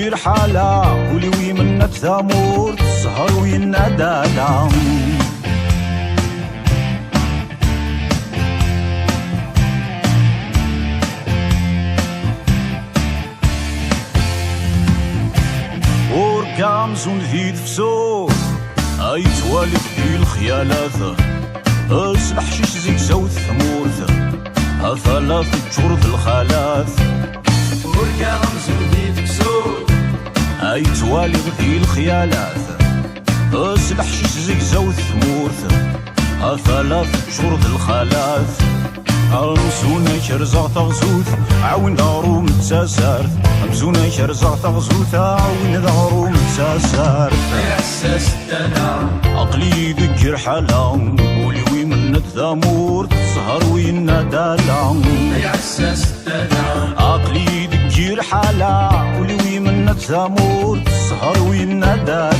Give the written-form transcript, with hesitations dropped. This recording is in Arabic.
دكير حالة ولي منا تثامور تسهر وينا دالا وركامزون ذي تفسور اي توالد في الخيالات الحشيش زيك زوت ثمورث ثلاث جرد الخالات وركامزون ذي تفسور اي توالد في الخيالات الحشيش زيك زوت ثمورث ثلاث جرد الخالات أمزونا كرزا تغزوث عاون دارو متساسارت أمزونا كرزا تغزوث عاون دارو متساسارت يحسس الدنا عقلي ذكر حالة ولوي من الثامور تسهر وينا دالا يحسس الدنا عقلي ذكر حالة ولوي من الثامور تسهر